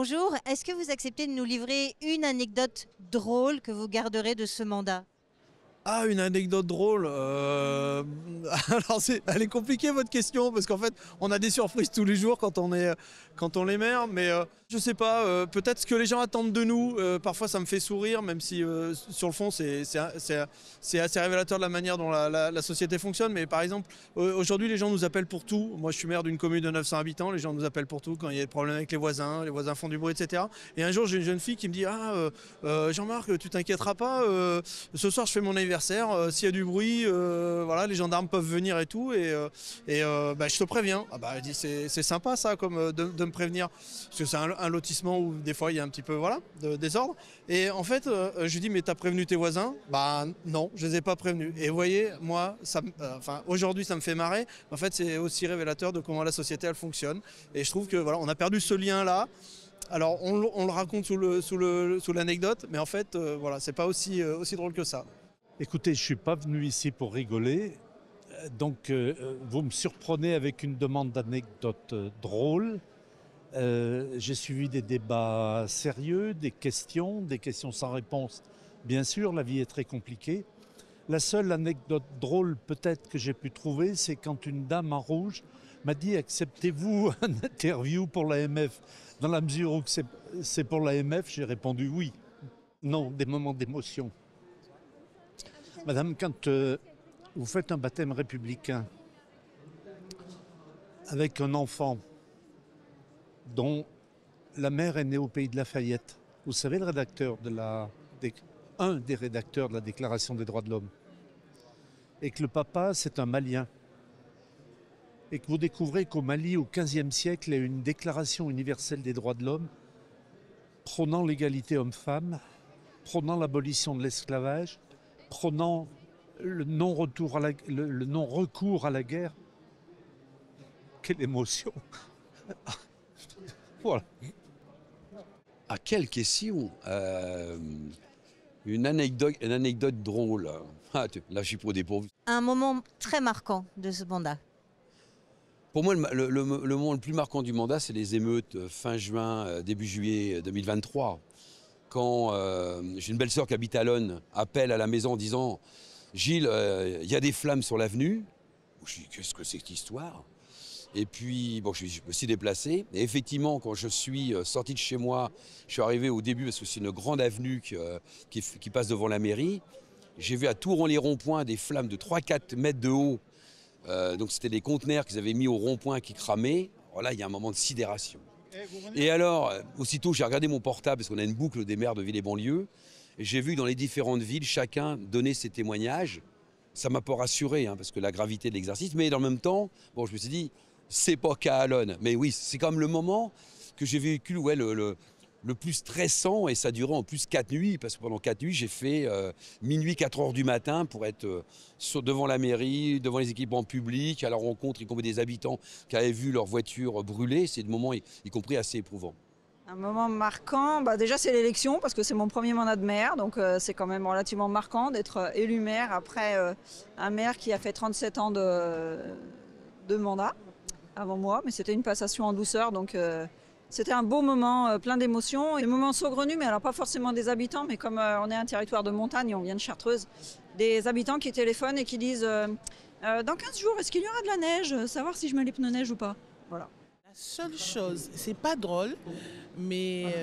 Bonjour, est-ce que vous acceptez de nous livrer une anecdote drôle que vous garderez de ce mandat? Ah, une anecdote drôle. Alors, elle est compliquée votre question parce qu'en fait, on a des surprises tous les jours quand on est maire. Mais je sais pas. Peut-être ce que les gens attendent de nous. Parfois, ça me fait sourire, même si sur le fond, c'est assez révélateur de la manière dont la société fonctionne. Mais par exemple, aujourd'hui, les gens nous appellent pour tout. Moi, je suis maire d'une commune de 900 habitants. Les gens nous appellent pour tout quand il y a des problèmes avec les voisins font du bruit, etc. Et un jour, j'ai une jeune fille qui me dit Jean-Marc, tu t'inquiéteras pas. Ce soir, je fais mon anniversaire. S'il y a du bruit, voilà, les gendarmes peuvent venir et tout. Je te préviens. Ah bah, elle dit c'est sympa ça, comme de me prévenir, parce que c'est un lotissement où des fois il y a un petit peu de désordre. Et en fait, je lui dis mais t'as prévenu tes voisins? Bah non, je les ai pas prévenus. Et vous voyez, moi, aujourd'hui ça me fait marrer. En fait, c'est aussi révélateur de comment la société elle fonctionne. Et je trouve que voilà, on a perdu ce lien là. Alors on le raconte sous l'anecdote, mais en fait, voilà, c'est pas aussi drôle que ça. Écoutez, je ne suis pas venu ici pour rigoler, donc vous me surprenez avec une demande d'anecdote drôle. J'ai suivi des débats sérieux, des questions sans réponse. Bien sûr, la vie est très compliquée. La seule anecdote drôle peut-être que j'ai pu trouver, c'est quand une dame en rouge m'a dit « Acceptez-vous une interview pour l'AMF ?» Dans la mesure où c'est pour l'AMF, j'ai répondu « Oui ». Non, des moments d'émotion. Madame, quand vous faites un baptême républicain avec un enfant dont la mère est née au pays de Lafayette, vous savez, un des rédacteurs de la Déclaration des droits de l'homme, et que le papa, c'est un Malien, et que vous découvrez qu'au Mali, au XVe siècle, il y a eu une Déclaration universelle des droits de l'homme prônant l'égalité homme-femme, prônant l'abolition de l'esclavage, prônant le non-recours à la guerre. Quelle émotion. Voilà. Ah, quelle question. Une anecdote drôle. Ah, là, je suis pour dépourvu. Un moment très marquant de ce mandat. Pour moi, le moment le plus marquant du mandat, c'est les émeutes fin juin, début juillet 2023. Quand j'ai une belle-sœur qui habite à Lonne, appelle à la maison en disant « Gilles, il y a des flammes sur l'avenue ». Je dis « Qu'est-ce que c'est que cette histoire ?» Et puis, bon, je me suis déplacé. Et effectivement, quand je suis sorti de chez moi, je suis arrivé au début, parce que c'est une grande avenue qui passe devant la mairie. J'ai vu à tout les ronds-points des flammes de 3-4 mètres de haut. Donc c'était des conteneurs qu'ils avaient mis au rond-point qui cramaient. Alors là, il y a un moment de sidération. Et alors, aussitôt, j'ai regardé mon portable, parce qu'on a une boucle des maires de ville et banlieue, et j'ai vu dans les différentes villes, chacun donner ses témoignages. Ça m'a pas rassuré, hein, parce que la gravité de l'exercice, mais dans le même temps, bon, je me suis dit, c'est pas qu'à Alonne. Mais oui, c'est quand même le moment que j'ai vécu le plus stressant, et ça a duré en plus 4 nuits, parce que pendant 4 nuits, j'ai fait minuit, 4 heures du matin pour être devant la mairie, devant les équipements publics, à la rencontre, y compris des habitants qui avaient vu leur voiture brûler. C'est des moments, y compris assez éprouvants. Un moment marquant, déjà c'est l'élection, parce que c'est mon premier mandat de maire, donc c'est quand même relativement marquant d'être élu maire après un maire qui a fait 37 ans de mandat avant moi, mais c'était une passation en douceur, donc c'était un beau moment, plein d'émotions, des moments saugrenus, mais alors pas forcément des habitants, mais comme on est un territoire de montagne, on vient de Chartreuse, des habitants qui téléphonent et qui disent dans 15 jours, est-ce qu'il y aura de la neige? Savoir si je mets les pneus neige ou pas. Voilà. La seule chose, c'est pas drôle, mais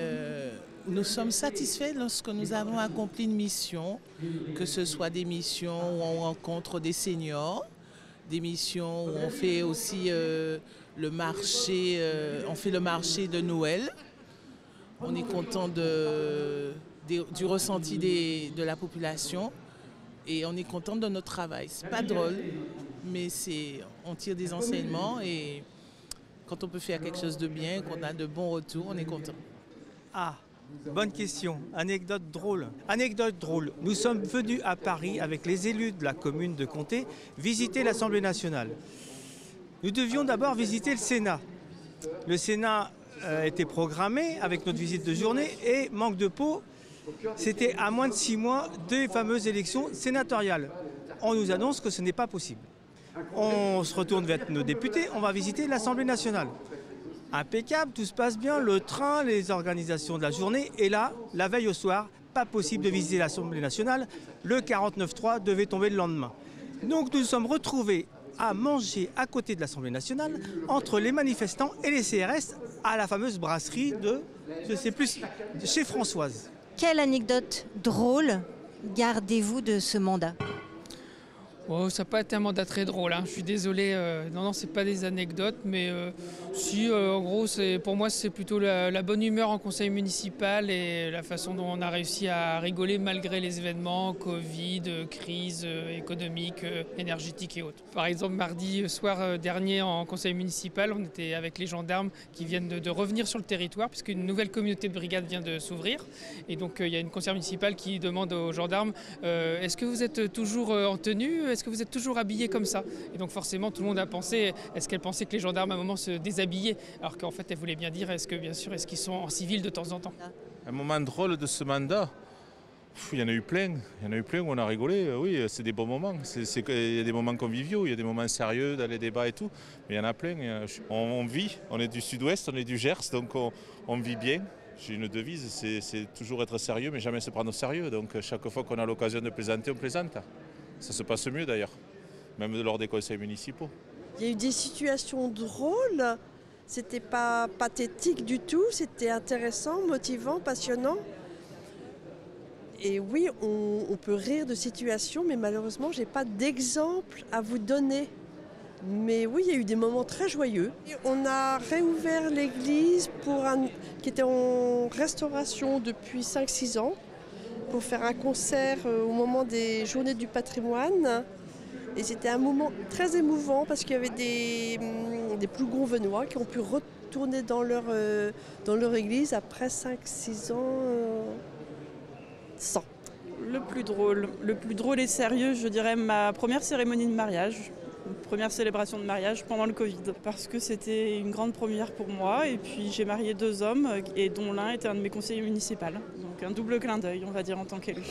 nous sommes satisfaits lorsque nous avons accompli une mission, que ce soit des missions où on rencontre des seniors, des missions où on fait aussi le marché de Noël. On est content du ressenti de la population et on est content de notre travail. C'est pas drôle, mais on tire des enseignements et quand on peut faire quelque chose de bien, qu'on a de bons retours, on est content. Ah, bonne question. Anecdote drôle. Anecdote drôle. Nous sommes venus à Paris avec les élus de la commune de Comté visiter l'Assemblée nationale. Nous devions d'abord visiter le Sénat. Le Sénat était programmé avec notre visite de journée et manque de peau, c'était à moins de 6 mois des fameuses élections sénatoriales. On nous annonce que ce n'est pas possible. On se retourne vers nos députés, on va visiter l'Assemblée nationale. impeccable, tout se passe bien, le train, les organisations de la journée. Et là, la veille au soir, pas possible de visiter l'Assemblée nationale. Le 49.3 devait tomber le lendemain. Donc nous nous sommes retrouvés à manger à côté de l'Assemblée nationale, entre les manifestants et les CRS, à la fameuse brasserie de, je sais plus, chez Françoise. Quelle anecdote drôle gardez-vous de ce mandat? Oh, ça n'a pas été un mandat très drôle, hein. Je suis désolé. Non, c'est pas des anecdotes, mais si, en gros, pour moi, c'est plutôt la bonne humeur en conseil municipal et la façon dont on a réussi à rigoler malgré les événements, Covid, crise économique, énergétique et autres. Par exemple, mardi soir dernier en conseil municipal, on était avec les gendarmes qui viennent de revenir sur le territoire puisqu'une nouvelle communauté de brigade vient de s'ouvrir. Et donc, il y a une conseillère municipale qui demande aux gendarmes est-ce que vous êtes toujours en tenue ? Est-ce que vous êtes toujours habillés comme ça? Et donc forcément tout le monde a pensé, est-ce qu'elle pensait que les gendarmes à un moment se déshabillaient? Alors qu'en fait elle voulait bien dire, est-ce qu'ils sont en civil de temps en temps? Un moment drôle de ce mandat, il y en a eu plein où on a rigolé, oui c'est des bons moments, il y a des moments conviviaux, il y a des moments sérieux dans les débats et tout, mais il y en a plein, on vit, on est du sud-ouest, on est du Gers, donc on vit bien. J'ai une devise, c'est toujours être sérieux mais jamais se prendre au sérieux, donc chaque fois qu'on a l'occasion de plaisanter, on plaisante. Ça se passe mieux d'ailleurs, même lors des conseils municipaux. Il y a eu des situations drôles, c'était pas pathétique du tout, c'était intéressant, motivant, passionnant. Et oui, on peut rire de situations, mais malheureusement, j'ai pas d'exemple à vous donner. Mais oui, il y a eu des moments très joyeux. On a réouvert l'église qui était en restauration depuis 5-6 ans. Pour faire un concert au moment des Journées du patrimoine. Et c'était un moment très émouvant parce qu'il y avait des plus gros Venois qui ont pu retourner dans leur église après 5-6 ans sans. Le plus drôle et sérieux, je dirais ma première cérémonie de mariage. Première célébration de mariage pendant le Covid, parce que c'était une grande première pour moi. Et puis j'ai marié 2 hommes, et dont l'un était un de mes conseillers municipaux. Donc un double clin d'œil, on va dire, en tant qu'élu.